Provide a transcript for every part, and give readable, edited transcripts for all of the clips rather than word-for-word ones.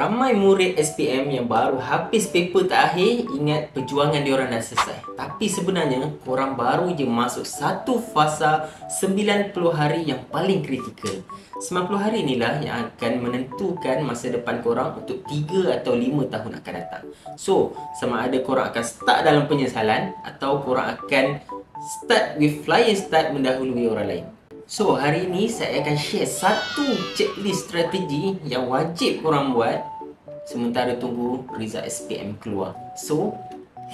Ramai murid SPM yang baru habis paper terakhir ingat perjuangan diorang dah selesai. Tapi sebenarnya korang baru je masuk satu fasa 90 hari yang paling kritikal. 90 hari inilah yang akan menentukan masa depan korang untuk 3 atau 5 tahun akan datang. So, sama ada korang akan start dalam penyesalan atau korang akan start with flying start mendahului orang lain. So, hari ini saya akan share satu checklist strategi yang wajib korang buat sementara tunggu result SPM keluar. So,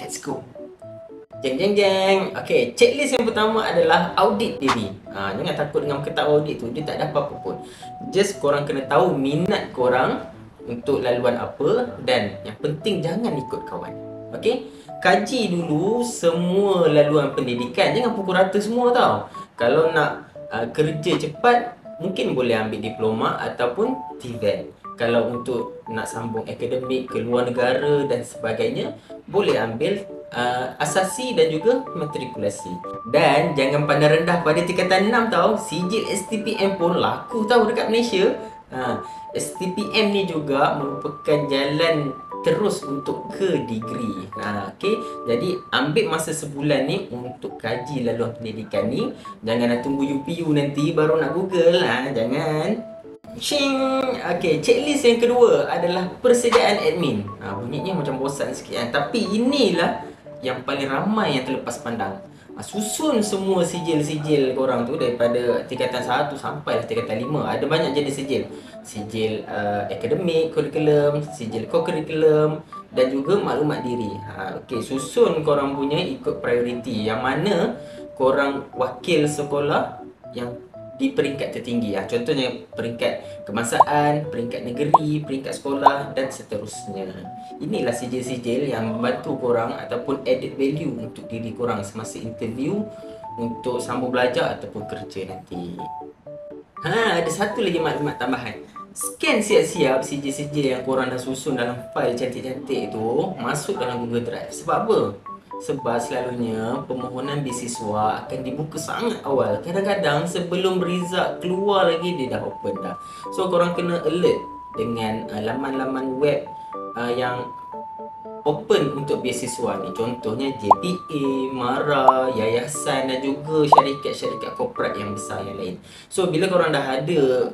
let's go. Jeng. Okay, checklist yang pertama adalah audit diri. Jangan takut dengan ketat audit tu, dia tak ada apa-apa pun. Just korang kena tahu minat korang untuk laluan apa, dan yang penting jangan ikut kawan. Okay, kaji dulu semua laluan pendidikan. Jangan pukul rata semua tau. Kalau nak kerja cepat, mungkin boleh ambil diploma ataupun TVET. Kalau untuk nak sambung akademik ke luar negara dan sebagainya, boleh ambil asasi dan juga matrikulasi. Dan jangan pandang rendah pada tingkatan 6 tau. Sijil STPM pun laku tau dekat Malaysia. STPM ni juga merupakan jalan terus untuk ke degree. Okay? Jadi ambil masa sebulan ni untuk kaji laluan pendidikan ni. Jangan nak tunggu UPU nanti baru nak Google. Jangan. Okay, checklist yang kedua adalah persediaan admin. Bunyinya macam bosan sikit kan. Tapi inilah yang paling ramai yang terlepas pandang. Susun semua sijil-sijil korang tu daripada tingkatan 1 sampai tingkatan 5. Ada banyak jenis sijil. Sijil akademik, kurikulum, sijil co-curriculum dan juga maklumat diri. Okay, susun korang punya ikut prioriti. Yang mana korang wakil sekolah yang di peringkat tertinggi. Contohnya peringkat kebangsaan, peringkat negeri, peringkat sekolah dan seterusnya. Inilah sijil-sijil yang membantu korang ataupun added value untuk diri korang semasa interview untuk sambung belajar ataupun kerja nanti. Ada satu lagi maklumat tambahan. Scan siap-siap sijil-sijil yang korang dah susun dalam file cantik-cantik tu masuk dalam Google Drive. Sebab apa? Sebab selalunya permohonan beasiswa akan dibuka sangat awal. Kadang-kadang sebelum result keluar lagi dia dah open dah. So korang kena alert dengan laman-laman web yang open untuk beasiswa ni. Contohnya JPA, MARA, yayasan dan juga syarikat-syarikat korporat yang besar yang lain. So bila korang dah ada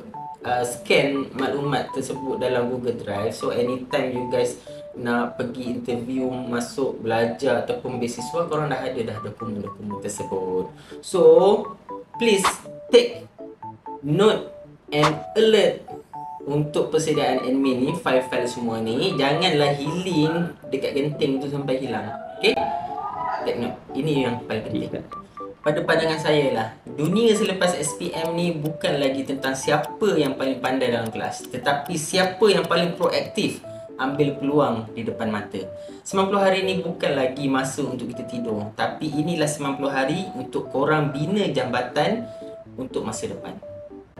scan maklumat tersebut dalam Google Drive, so anytime you guys nak pergi interview, masuk belajar ataupun beasiswa, korang dah ada dah dokumen-dokumen tersebut. So please take note and alert untuk persediaan admin ni, file-file semua ni. Janganlah healing dekat genting tu sampai hilang. Okay, take note. Ini yang paling penting. Pada pandangan saya lah, dunia selepas SPM ni bukan lagi tentang siapa yang paling pandai dalam kelas, tetapi siapa yang paling proaktif ambil peluang di depan mata. 90 hari ni bukan lagi masa untuk kita tidur, tapi inilah 90 hari untuk korang bina jambatan untuk masa depan.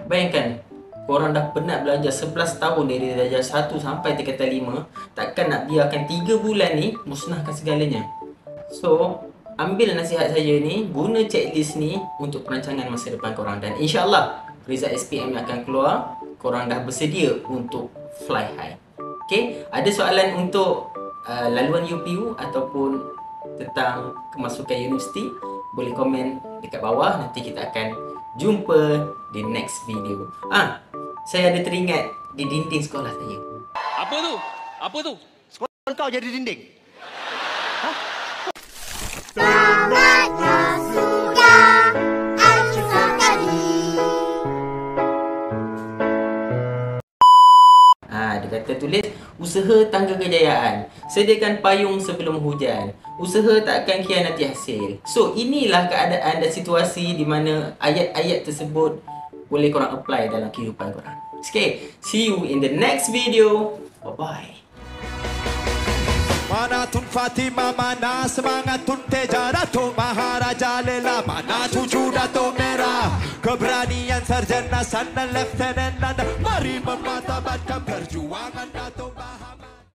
Bayangkan, korang dah penat belajar 11 tahun dari darjah 1 sampai tingkatan 5. Takkan nak biarkan 3 bulan ni musnahkan segalanya. So, ambil nasihat saya ni, guna checklist ni untuk perancangan masa depan korang. Dan insyaAllah result SPM yang akan keluar, korang dah bersedia untuk fly high. Okay, ada soalan untuk laluan UPU ataupun tentang kemasukan universiti, boleh komen dekat bawah. Nanti kita akan jumpa di next video. Saya ada teringat di dinding sekolah saya. Apa tu? Apa tu? Sekolah kau jadi dinding? Semangatnya sudah acuh tadi. Dia kata tulis, usaha tangga kejayaan, sediakan payung sebelum hujan, usaha takkan khianati hasil. So inilah keadaan dan situasi di mana ayat-ayat tersebut boleh korang apply dalam kehidupan korang. Okay, see you in the next video. Bye-bye. Mana Tun Fatimah, mana semangat Tun Tejarato, Maharaja Lela, mana tujuh Dato Merah, keberanian Sarjana Sana Lieutenant Nanda, mari mematabatkan perjuangan Dato Maharaja.